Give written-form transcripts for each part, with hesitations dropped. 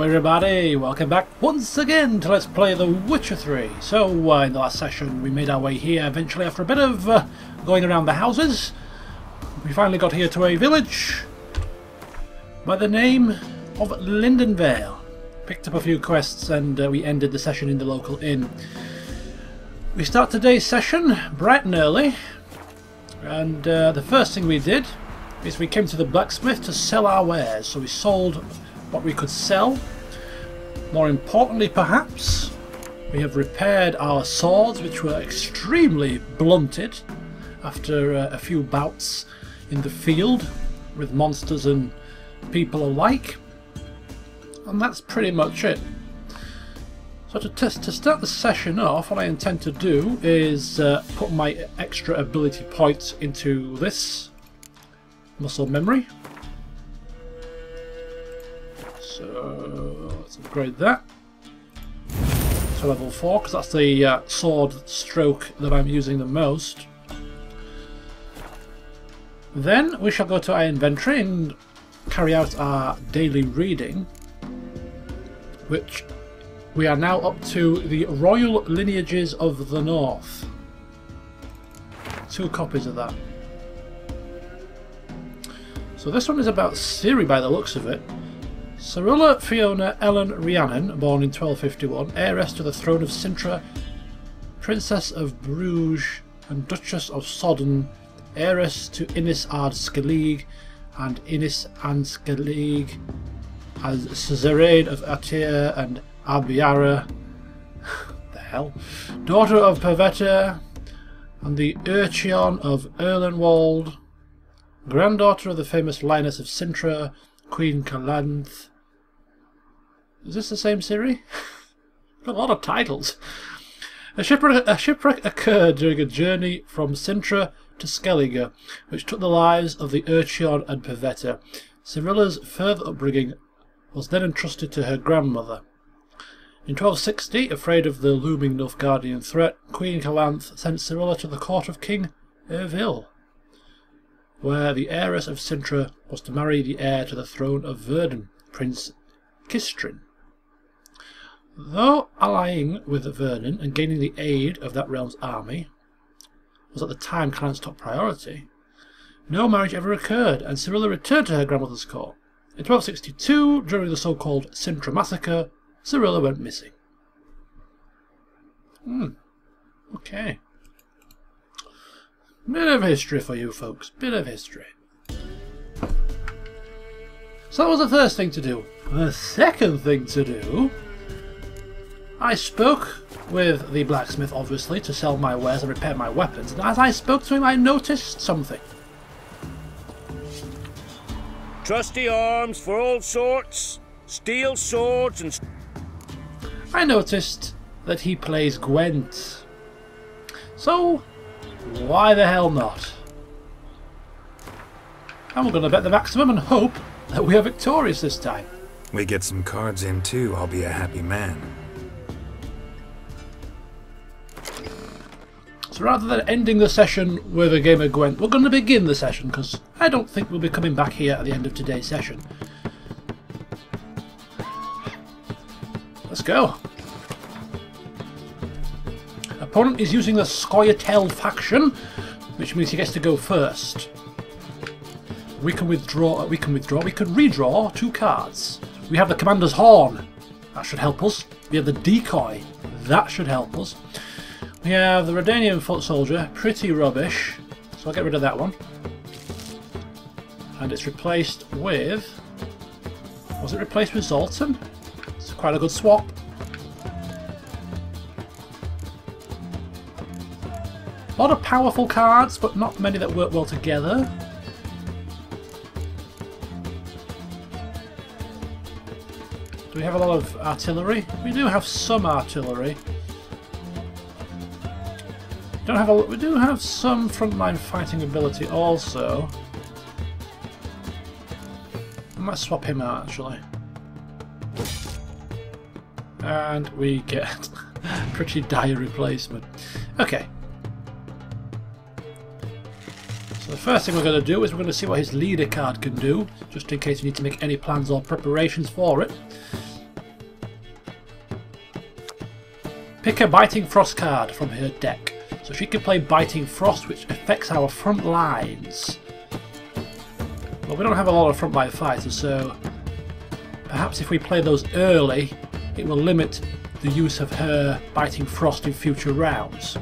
everybody, welcome back once again to Let's Play The Witcher 3. So, in the last session we made our way here eventually after a bit of going around the houses. We finally got here to a village by the name of Lindvale. Picked up a few quests and we ended the session in the local inn. We start today's session bright and early, and the first thing we did is we came to the blacksmith to sell our wares. So we sold what we could sell. More importantly, perhaps, we have repaired our swords, which were extremely blunted after a few bouts in the field with monsters and people alike. And that's pretty much it. So to start the session off, what I intend to do is put my extra ability points into this muscle memory. So let's upgrade that to level 4, because that's the sword stroke that I'm using the most. Then we shall go to our inventory and carry out our daily reading, which we are now up to the Royal Lineages of the North. 2 copies of that. So this one is about Ciri by the looks of it. Cyrilla Fiona Ellen Rhiannon, born in 1251, heiress to the throne of Sintra, Princess of Bruges and Duchess of Sodden, heiress to Innis Ard Skellig and Innis and Skellig, as Suzerain of Atir and Albiara, the hell, daughter of Pavetta and the Urcheon of Erlenwald, granddaughter of the famous Lioness of Sintra, Queen Calanth. Is this the same Ciri? Got a lot of titles. A shipwreck occurred during a journey from Sintra to Skellige, which took the lives of the Urcheon and Pavetta. Cyrilla's further upbringing was then entrusted to her grandmother. In 1260, afraid of the looming Nilfgaardian threat, Queen Calanth sent Cyrilla to the court of King Ervil, where the heiress of Sintra was to marry the heir to the throne of Verdun, Prince Kistrin. Though allying with Verdun and gaining the aid of that realm's army was at the time Calanth's top priority, no marriage ever occurred, and Cyrilla returned to her grandmother's court. In 1262, during the so-called Sintra massacre, Cyrilla went missing. Okay. Bit of history for you folks, bit of history. So that was the first thing to do. The second thing to do, I spoke with the blacksmith, obviously, to sell my wares and repair my weapons, and as I spoke to him I noticed something. Trusty arms for all sorts, steel swords and... I noticed that he plays Gwent. So, why the hell not? And we're going to bet the maximum and hope that we are victorious this time. We get some cards in too, I'll be a happy man. So rather than ending the session with a game of Gwent, we're going to begin the session, because I don't think we'll be coming back here at the end of today's session. Let's go. Opponent is using the Scoia'tael faction, which means he gets to go first. We can redraw 2 cards. We have the Commander's Horn. That should help us. We have the Decoy. That should help us. We have the Redanian Foot Soldier. Pretty rubbish. So I'll get rid of that one. And it's replaced with... Was it replaced with Zoltan? It's quite a good swap. A lot of powerful cards, but not many that work well together. Do we have a lot of artillery? We do have some artillery. We do have some frontline fighting ability also. I might swap him out actually. And we get pretty dire replacement. Okay. So the first thing we're going to do is we're going to see what his leader card can do, just in case we need to make any plans or preparations for it. Pick a Biting Frost card from her deck. So she can play Biting Frost, which affects our front lines. Well, we don't have a lot of frontline fighters, so perhaps if we play those early, it will limit the use of her Biting Frost in future rounds.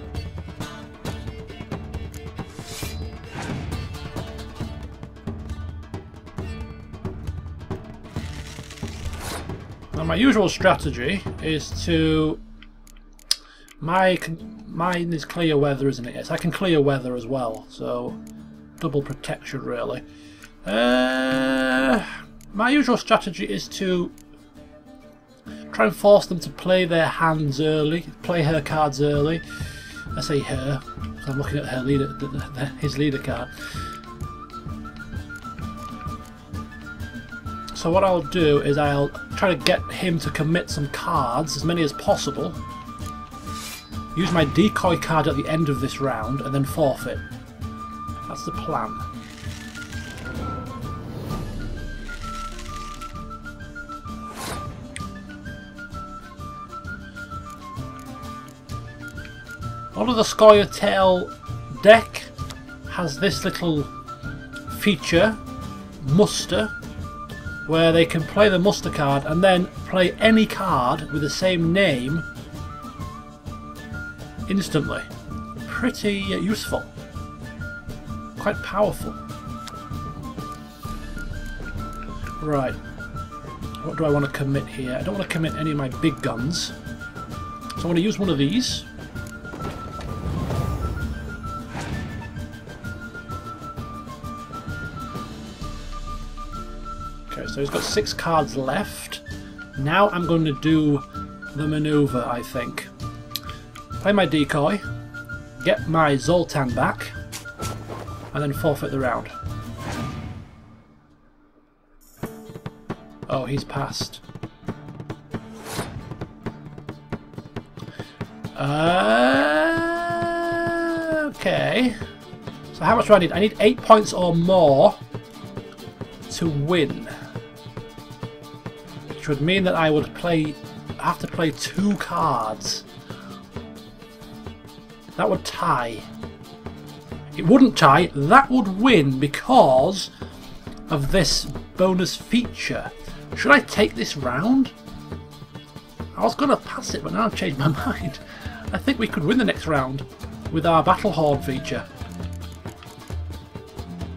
Now, my usual strategy is to... Mine is clear weather, isn't it? Yes, I can clear weather as well, so double protection really. My usual strategy is to try and force them to play their hands early, play her cards early. I say her, so I'm looking at her leader, his leader card. So what I'll do is I'll try to get him to commit some cards, as many as possible. Use my decoy card at the end of this round and then forfeit. That's the plan. All of the Scoia'tael deck has this little feature, Muster, where they can play the Muster card and then play any card with the same name instantly. Pretty useful. Quite powerful. Right. What do I want to commit here? I don't want to commit any of my big guns. So I want to use one of these. Okay, so he's got 6 cards left. Now I'm going to do the manoeuvre, I think. Play my decoy, get my Zoltan back, and then forfeit the round. Oh, he's passed. Okay. So how much do I need? I need 8 points or more to win. Which would mean that I would have to play 2 cards. That would tie. It wouldn't tie, that would win because of this bonus feature. Should I take this round? I was going to pass it, but now I've changed my mind. I think we could win the next round with our Battle Horn feature.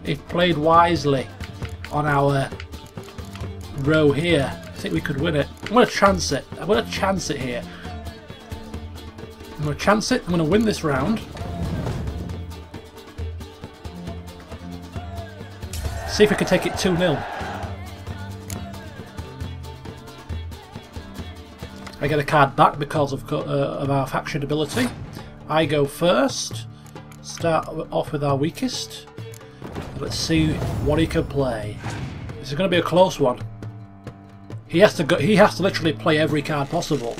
If played wisely on our row here, I think we could win it. I'm going to chance it. I'm going to chance it here. I'm going to chance it. I'm going to win this round. See if we can take it 2-0. I get a card back because of our faction ability. I go first. Start off with our weakest. Let's see what he can play. This is going to be a close one. He has to literally play every card possible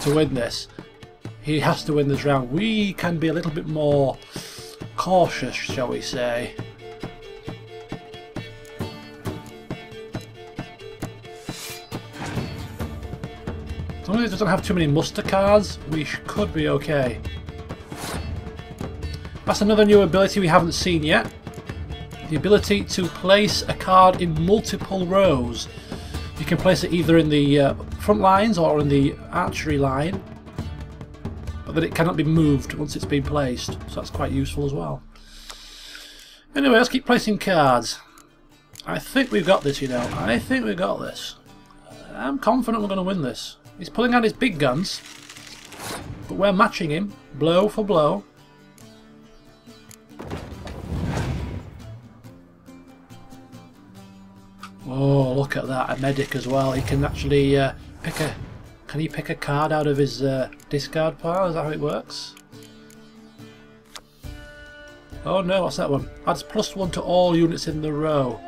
to win this. He has to win this round. We can be a little bit more cautious, shall we say. As long as he doesn't have too many muster cards, we could be okay. That's another new ability we haven't seen yet. The ability to place a card in multiple rows. You can place it either in the front lines or in the archery line. But then it cannot be moved once it's been placed, so that's quite useful as well. Anyway, let's keep placing cards. I think we've got this, you know. I think we've got this. I'm confident we're going to win this. He's pulling out his big guns, but we're matching him, blow for blow. Oh, look at that, a medic as well. He can actually pick a... Can he pick a card out of his discard pile? Is that how it works? Oh no, what's that one? Adds +1 to all units in the row.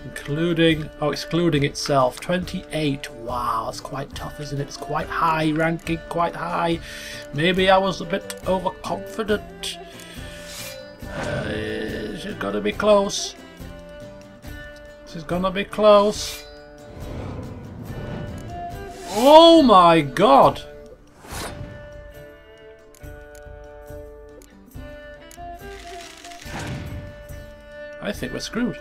Including... Oh, excluding itself. 28. Wow, that's quite tough, isn't it? It's quite high ranking, quite high. Maybe I was a bit overconfident. This is gonna be close. This is gonna be close. Oh my god! I think we're screwed.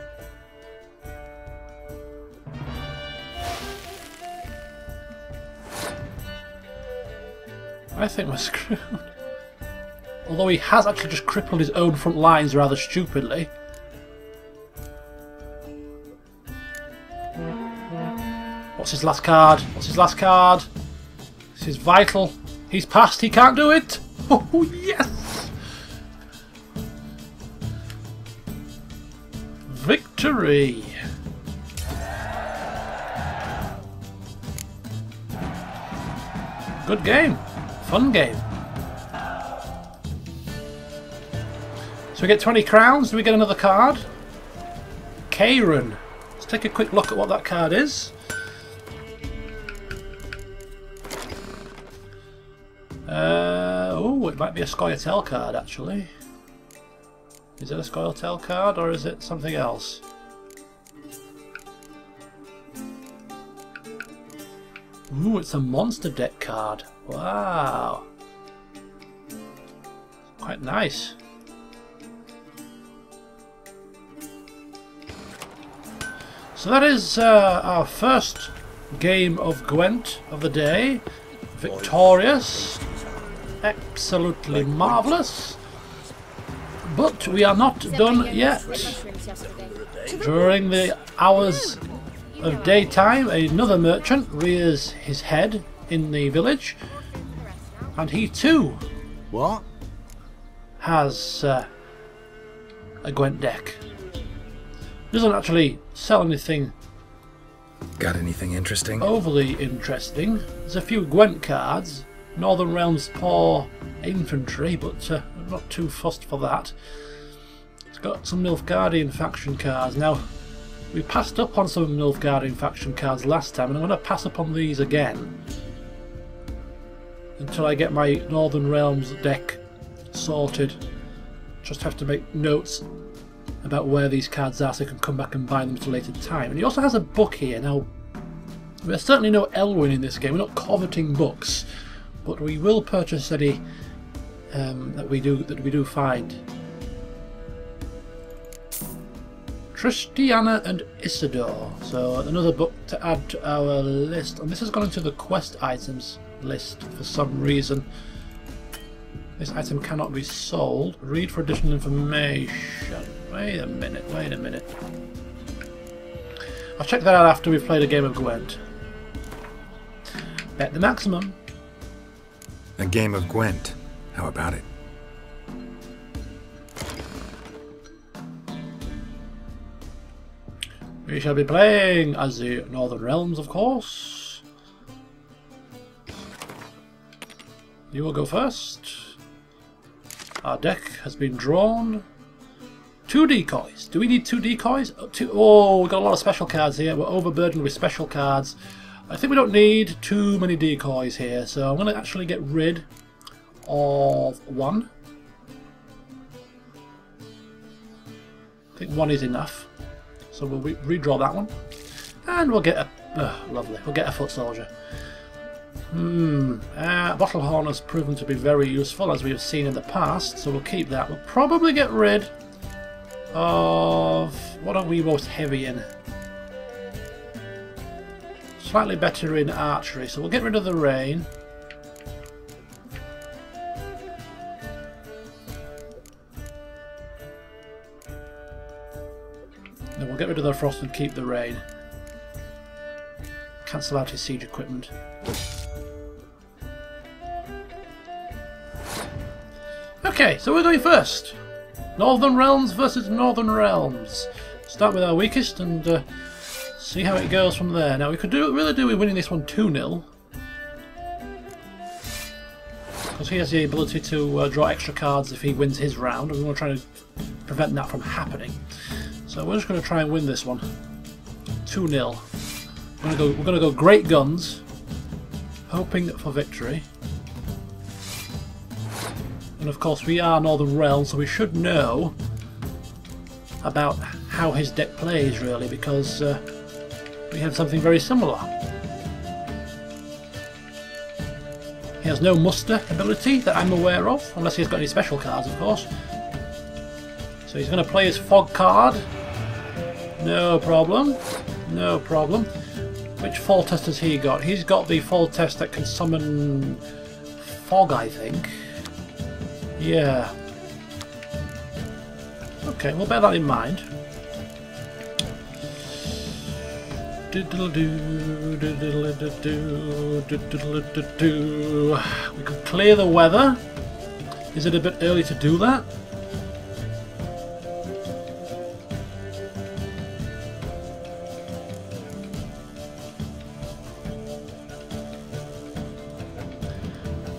I think we're screwed. Although he has actually just crippled his own front lines rather stupidly. What's his last card? What's his last card? This is vital. He's passed. He can't do it. Oh, yes! Victory! Good game. Fun game. So we get 20 crowns. Do we get another card? Karen. Let's take a quick look at what that card is. Oh, it might be a Scoia'tael card actually. Is it a Scoia'tael card or is it something else? Ooh, it's a monster deck card. Wow. Quite nice. So that is our first game of Gwent of the day. Victorious. Absolutely marvellous. But we are not done yet. During the hours of daytime, another merchant rears his head in the village, and he too has a Gwent deck. Doesn't actually sell anything Got anything interesting? overly interesting. There's a few Gwent cards, Northern Realms poor infantry, but I'm not too fussed for that. It's got some Nilfgaardian faction cards. Now, we passed up on some Nilfgaardian faction cards last time, and I'm going to pass up on these again until I get my Northern Realms deck sorted. Just have to make notes about where these cards are so I can come back and buy them at a later time. And he also has a book here. Now, there's certainly no Elwyn in this game. We're not coveting books, but we will purchase any that we do find. Tristiana and Isidore. So another book to add to our list. And this has gone into the quest items list for some reason. This item cannot be sold. Read for additional information. Wait a minute, wait a minute. I'll check that out after we've played a game of Gwent. Bet the maximum. A game of Gwent. How about it? We shall be playing as the Northern Realms, of course. You will go first. Our deck has been drawn. 2 decoys. Do we need 2 decoys? Oh, we've got a lot of special cards here. We're overburdened with special cards. I think we don't need too many decoys here, so I'm going to actually get rid of 1. I think 1 is enough. So we'll redraw that one. And we'll get a... lovely. We'll get a foot soldier. Bottlehorn has proven to be very useful, as we have seen in the past, so we'll keep that. We'll probably get rid of... what are we most heavy in? Slightly better in archery, so we'll get rid of the rain. Then we'll get rid of the frost and keep the rain. Cancel out his siege equipment. Okay, so we're going first. Northern Realms versus Northern Realms. Start with our weakest and see how it goes from there. Now we could really do with winning this one 2-0. Because he has the ability to draw extra cards if he wins his round, and we want to try to prevent that from happening. So we're just going to try and win this one 2-0. We're going to go great guns, hoping for victory. And of course we are Northern Realms, so we should know about how his deck plays really, because we have something very similar. He has no muster ability that I'm aware of, unless he's got any special cards of course. So he's going to play his fog card. No problem. No problem. Which fall test has he got? He's got the fall test that can summon fog, I think. Yeah. Okay, we'll bear that in mind. We could clear the weather. Is it a bit early to do that?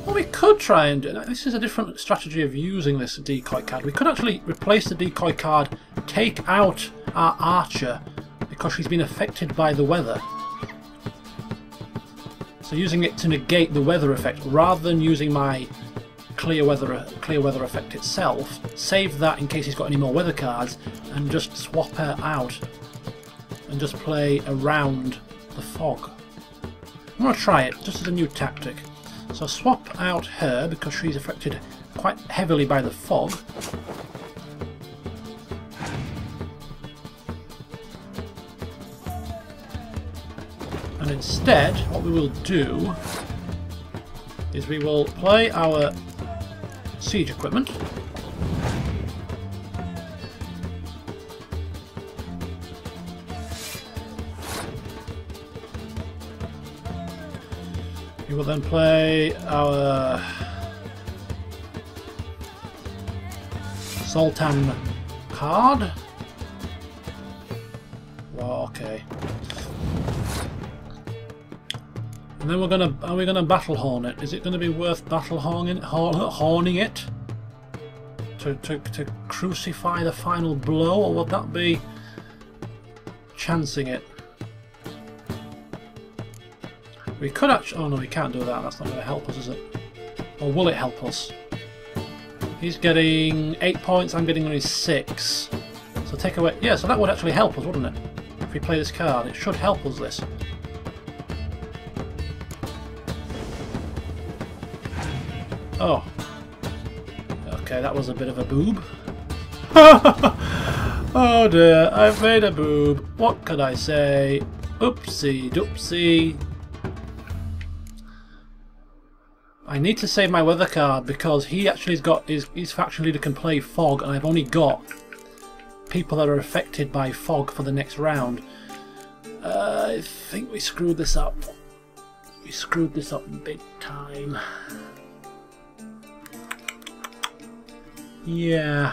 Well, we could try and do. This is a different strategy of using this decoy card. We could actually replace the decoy card, take out our archer, because she's been affected by the weather. So using it to negate the weather effect, rather than using my clear weather effect itself, save that in case he's got any more weather cards, and just swap her out and just play around the fog. I'm going to try it, just as a new tactic. So swap out her, because she's affected quite heavily by the fog. And instead, what we will do is we will play our siege equipment. We will then play our Sultan card. Well, okay. And then are we gonna battle horn it? Is it gonna be worth battle horning it to crucify the final blow, or would that be chancing it? We could actually. Oh no, we can't do that. That's not going to help us, is it? Or will it help us? He's getting 8 points. I'm getting only 6. So take away. Yeah, so that would actually help us, wouldn't it? If we play this card, it should help us. This. Oh. Okay, that was a bit of a boob. Oh dear, I've made a boob. What could I say? Oopsie doopsie. I need to save my weather card because he actually has got his faction leader can play fog, and I've only got people that are affected by fog for the next round. I think we screwed this up. We screwed this up big time. Yeah,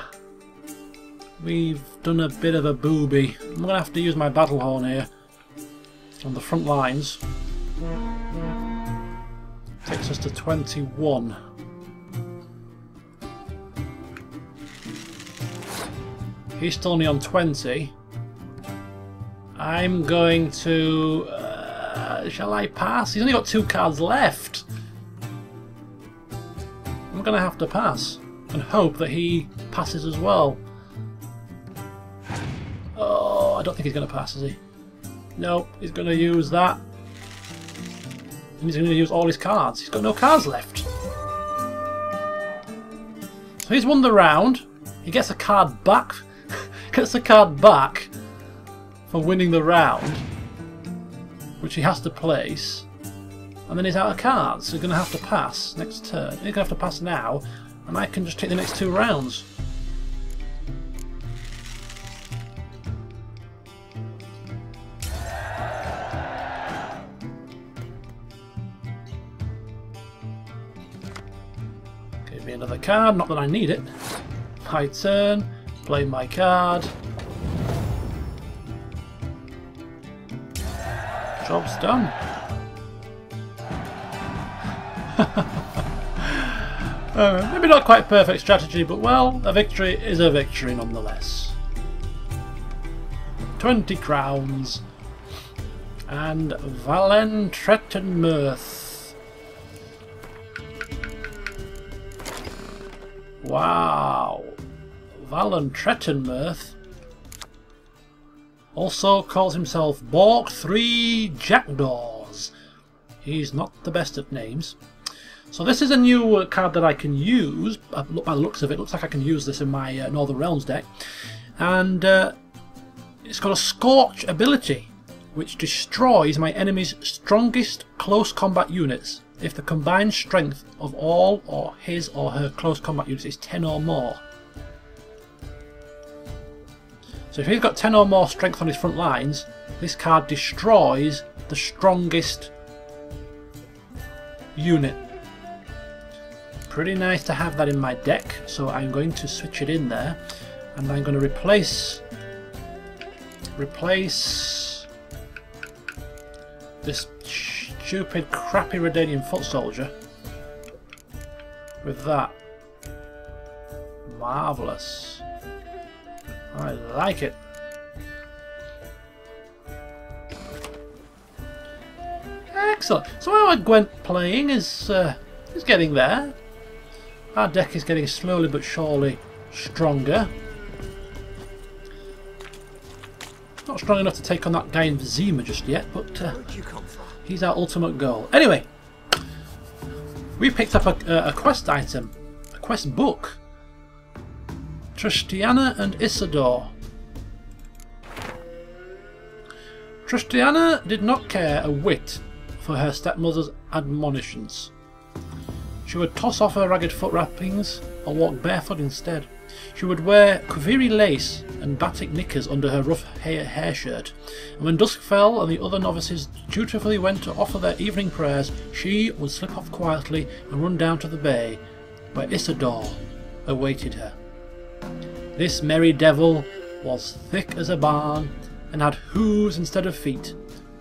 we've done a bit of a booby. I'm going to have to use my battle horn here on the front lines. Takes us to 21. He's still only on 20. I'm going to... shall I pass? He's only got 2 cards left. I'm going to have to pass and hope that he passes as well. Oh, I don't think he's going to pass, is he? No, he's going to use that. And he's going to use all his cards. He's got no cards left. So he's won the round. He gets a card back. Gets a card back for winning the round, which he has to place. And then he's out of cards. So he's going to have to pass next turn. He's going to have to pass now, and I can just take the next 2 rounds. Another card, not that I need it. My turn, play my card. Job's done. Maybe not quite perfect strategy, but well, a victory is a victory nonetheless. 20 crowns. And Valentrettenmirth. Wow, Valentrettenmirth also calls himself Bork 3 Jackdaws. He's not the best at names. So this is a new card that I can use. By the looks of it, looks like I can use this in my Northern Realms deck. And it's got a Scorch ability, which destroys my enemy's strongest close combat units if the combined strength of all or his or her close combat units is 10 or more. So if he's got 10 or more strength on his front lines, this card destroys the strongest unit. Pretty nice to have that in my deck, so I'm going to switch it in there, and I'm going to replace this stupid crappy Redanian foot soldier with that. Marvellous. I like it. Excellent. So our Gwent playing is getting there. Our deck is getting slowly but surely stronger. Not strong enough to take on that guy in Vizima just yet, but he's our ultimate goal. Anyway, we picked up a quest item, a quest book. Tristiana and Isidore. Tristiana did not care a whit for her stepmother's admonitions. She would toss off her ragged foot wrappings or walk barefoot instead. She would wear Kuviri lace and batik knickers under her rough hair shirt, and when dusk fell and the other novices dutifully went to offer their evening prayers, she would slip off quietly and run down to the bay, where Isidore awaited her. This merry devil was thick as a barn and had hooves instead of feet,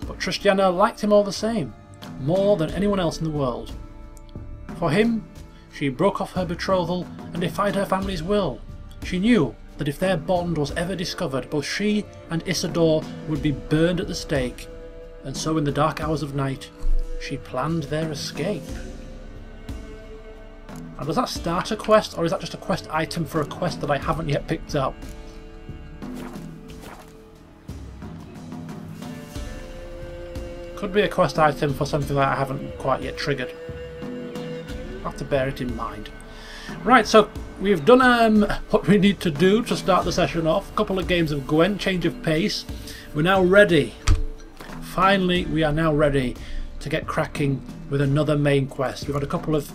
but Tristiana liked him all the same, more than anyone else in the world. For him, she broke off her betrothal and defied her family's will. She knew that if their bond was ever discovered, both she and Isidore would be burned at the stake, and so in the dark hours of night, she planned their escape. Now, does that start a quest, or is that just a quest item for a quest that I haven't yet picked up? Could be a quest item for something that I haven't quite yet triggered. I'll have to bear it in mind. Right, so we've done what we need to do to start the session off. A couple of games of Gwent, change of pace. We're now ready. Finally, we are now ready to get cracking with another main quest. We've had a couple of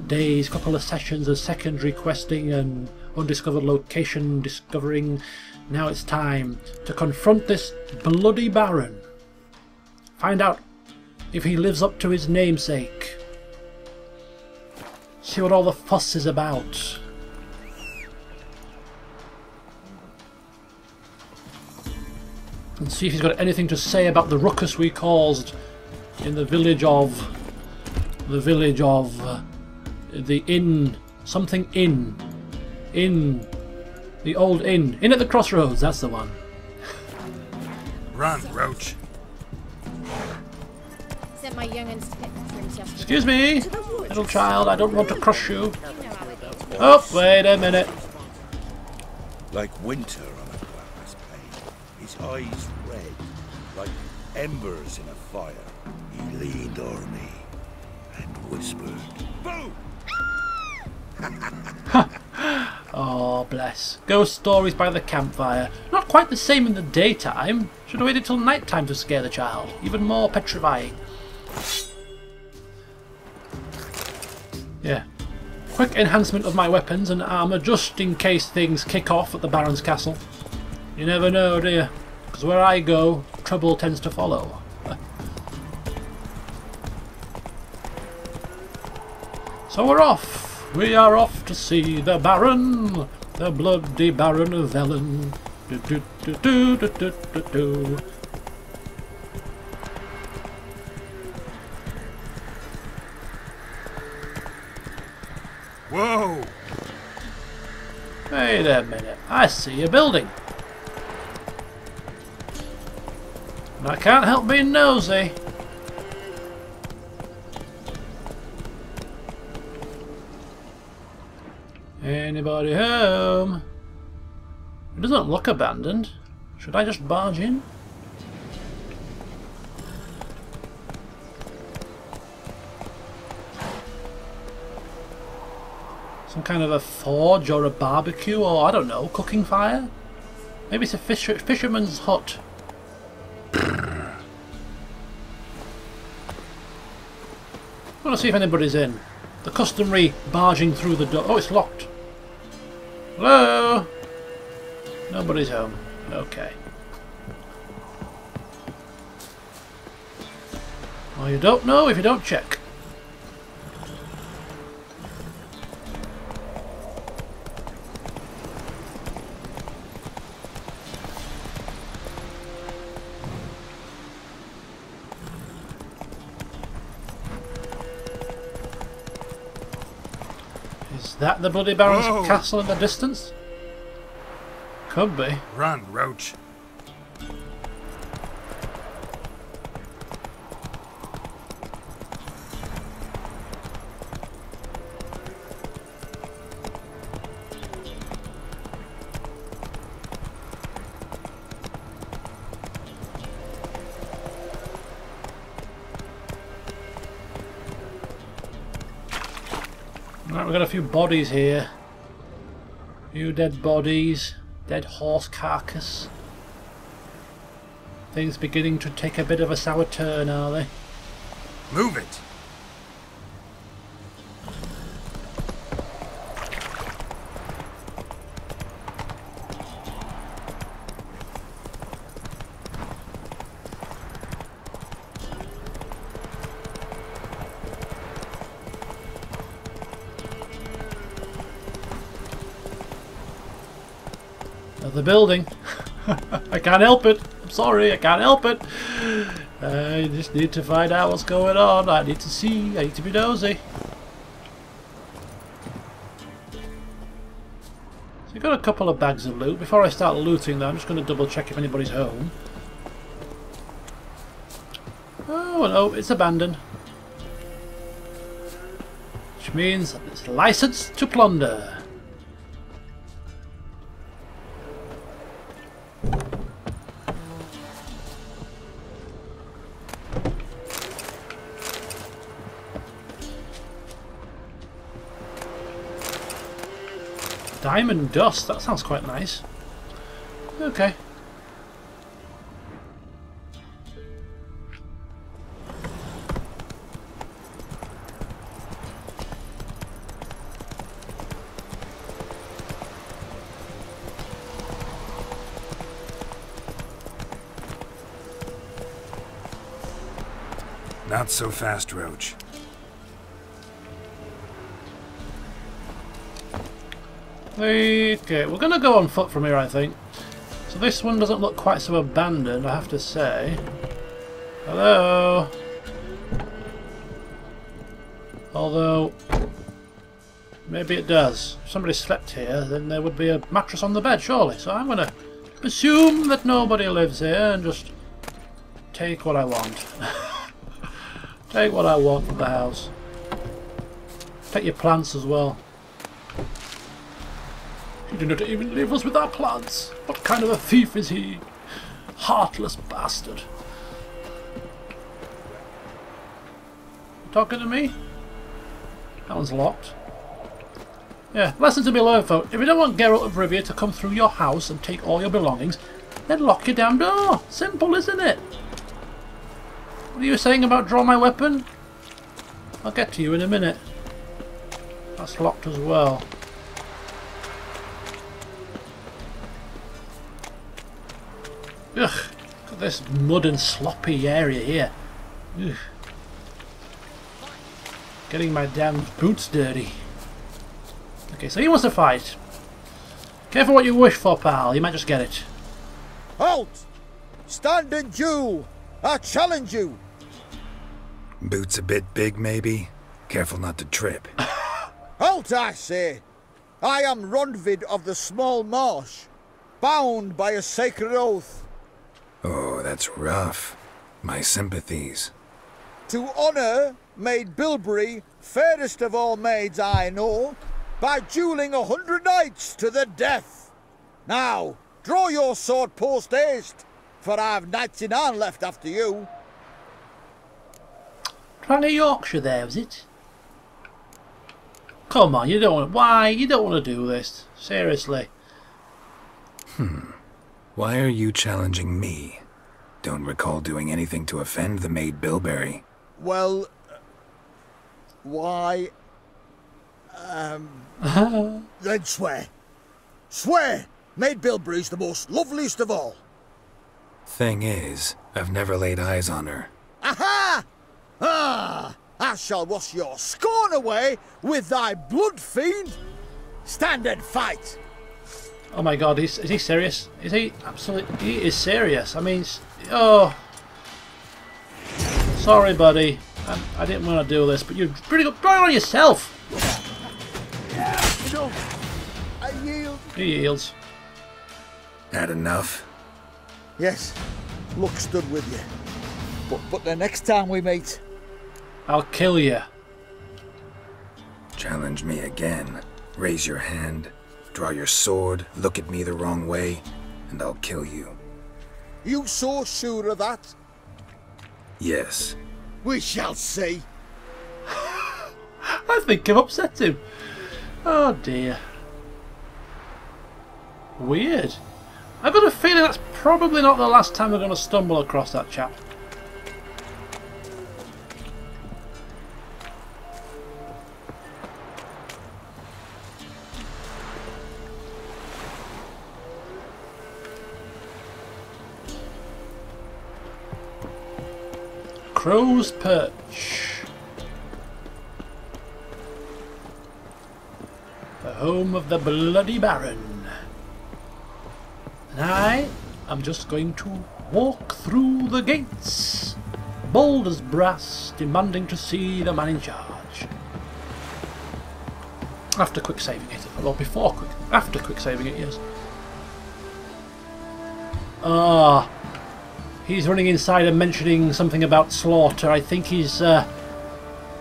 days, couple of sessions of secondary questing and undiscovered location discovering. Now it's time to confront this bloody Baron. Find out if he lives up to his namesake. See what all the fuss is about. And see if he's got anything to say about the ruckus we caused in the village of the inn, something inn, the old inn at the crossroads. That's the one. Run, roach. Sent my young'uns to get the drinks yesterday. Excuse me, little child, I don't want to crush you. Oh, wait a minute. Like winter on a glass pane, his eyes red, like embers in a fire. He leaned o'er me and whispered, "Boo!" Oh, bless. Ghost stories by the campfire. Not quite the same in the daytime. Should have waited till night time to scare the child. Even more petrifying. Yeah. Quick enhancement of my weapons and armour just in case things kick off at the Baron's castle. You never know, do you? Because where I go, trouble tends to follow. So we're off. We are off to see the Baron, the bloody Baron of Velen. Do, do, do, do, do, do, do, do. Whoa! Wait a minute, I see a building. And I can't help being nosy. Anybody home? It doesn't look abandoned. Should I just barge in? Some kind of a forge or a barbecue, or I don't know, cooking fire? Maybe it's a fisherman's hut. I want to see if anybody's in. The customary barging through the door. Oh, it's locked. Hello? Nobody's home. Okay. Well, you don't know if you don't check. Is that the Bloody Baron's castle in the distance? Could be. Run, Roach. Right, we've got a few bodies here. A few dead bodies. Dead horse carcass. Things beginning to take a bit of a sour turn, are they? Move it. The building. I can't help it. I'm sorry, I can't help it. I just need to find out what's going on. I need to see. I need to be nosy. So you've got a couple of bags of loot. Before I start looting though, I'm just going to double check if anybody's home. Oh no, it's abandoned. Which means it's licensed to plunder. Diamond dust, that sounds quite nice. Okay. Not so fast, Roach. Okay, we're going to go on foot from here, I think. So this one doesn't look quite so abandoned, I have to say. Hello? Although, maybe it does. If somebody slept here, then there would be a mattress on the bed, surely. So I'm going to assume that nobody lives here and just take what I want. Take what I want from the house. Take your plants as well. He did not even leave us with our plants. What kind of a thief is he? Heartless bastard. Talking to me? That one's locked. Yeah, lesson to be learned, folks. If you don't want Geralt of Rivia to come through your house and take all your belongings, then lock your damn door. Simple, isn't it? What are you saying about draw my weapon? I'll get to you in a minute. That's locked as well. Ugh, look at this mud and sloppy area here. Ugh. Getting my damn boots dirty. Okay, so he wants to fight. Careful what you wish for, pal. You might just get it. Halt! Stand and Jew! I challenge you! Boots a bit big, maybe? Careful not to trip. Halt, I say! I am Rundvid of the Small Marsh, bound by a sacred oath. Oh, that's rough. My sympathies. To honour Maid Bilberry, fairest of all maids I know, by duelling 100 knights to the death. Now, draw your sword post haste, for I've 99 left after you. Trying to Yorkshire there, was it? Come on, you don't want. Why? You don't want to do this. Seriously. Why are you challenging me? Don't recall doing anything to offend the maid Bilberry. Well, why? Then swear. Swear! Maid Bilberry's the most loveliest of all. Thing is, I've never laid eyes on her. Aha! Ah! I shall wash your scorn away with thy blood fiend. Stand and fight. Oh my God, is he serious? Is he absolutely? He is serious. I mean, oh, sorry, buddy. I didn't want to do this, but you're pretty good. Try it on yourself. No, I yield. He yields. Had enough? Yes, luck stood with you. But the next time we meet, I'll kill you. Challenge me again. Raise your hand, draw your sword, look at me the wrong way, and I'll kill you. you so sure of that? Yes. We shall see. I think I've upset him. Oh dear. Weird. I've got a feeling that's probably not the last time we're going to stumble across that chap. Crow's Perch. The home of the Bloody Baron. And I am just going to walk through the gates, bold as brass, demanding to see the man in charge. After quick saving it. Well, after quick saving it, yes. Ah. He's running inside and mentioning something about slaughter. I think he's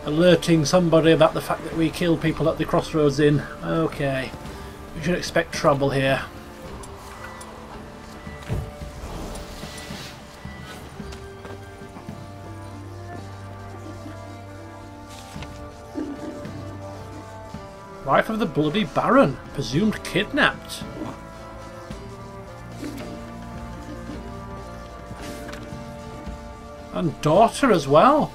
alerting somebody about the fact that we kill people at the crossroads inn. Okay. We should expect trouble here. Wife of the Bloody Baron, presumed kidnapped. And daughter as well.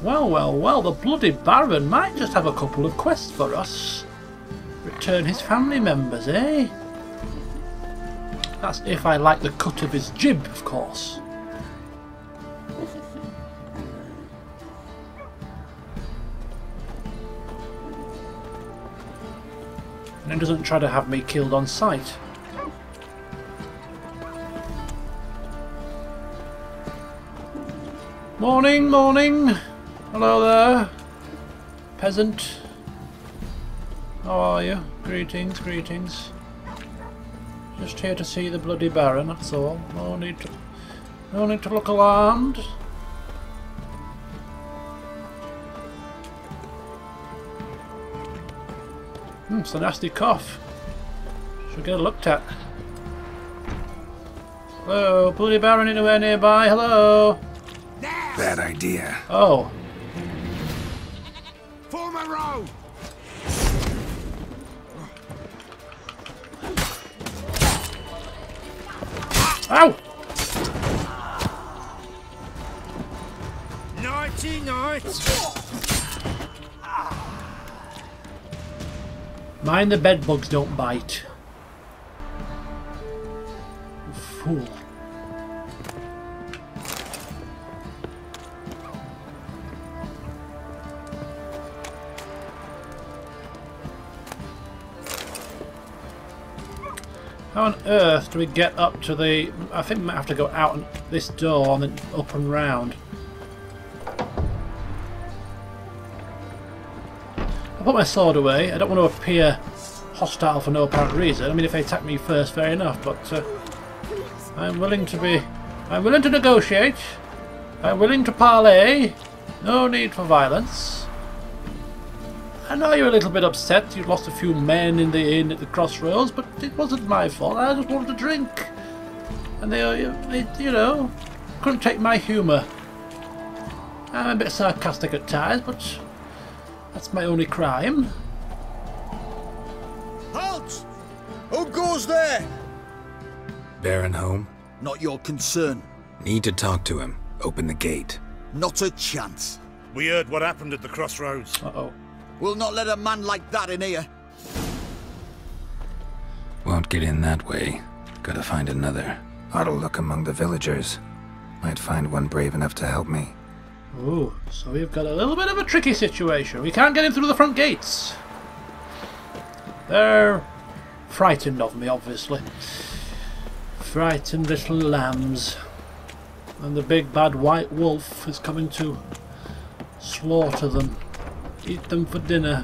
Well, well, well, the Bloody Baron might just have a couple of quests for us. Return his family members, eh? That's if I like the cut of his jib, of course. And he doesn't try to have me killed on sight. Morning, morning. Hello there, peasant. How are you? Greetings, greetings. Just here to see the Bloody Baron, that's all. No need to look alarmed. It's a nasty cough. Should get it looked at. Hello, Bloody Baron anywhere nearby? Hello. Bad idea. Oh. Form a row! Ow! Nighty night! Mind the bed bugs don't bite. Fool. How on earth do we get up to the... I think we might have to go out this door and then up and round. I put my sword away. I don't want to appear hostile for no apparent reason. I mean, if they attack me first, fair enough, but I'm willing to negotiate. I'm willing to parley. No need for violence. I know you're a little bit upset. You lost a few men in the inn at the crossroads, but it wasn't my fault. I just wanted to drink, and they you know, couldn't take my humour. I'm a bit sarcastic at times, but That's my only crime. Halt! Who goes there? Baron home? Not your concern. Need to talk to him. Open the gate. Not a chance. We heard what happened at the crossroads. Uh-oh. We'll not let a man like that in here. Won't get in that way. Gotta find another. Ought to look among the villagers. Might find one brave enough to help me. Ooh, so we've got a little bit of a tricky situation. We can't get in through the front gates. They're frightened of me, obviously. Frightened little lambs. And the big bad white wolf is coming to slaughter them. Eat them for dinner.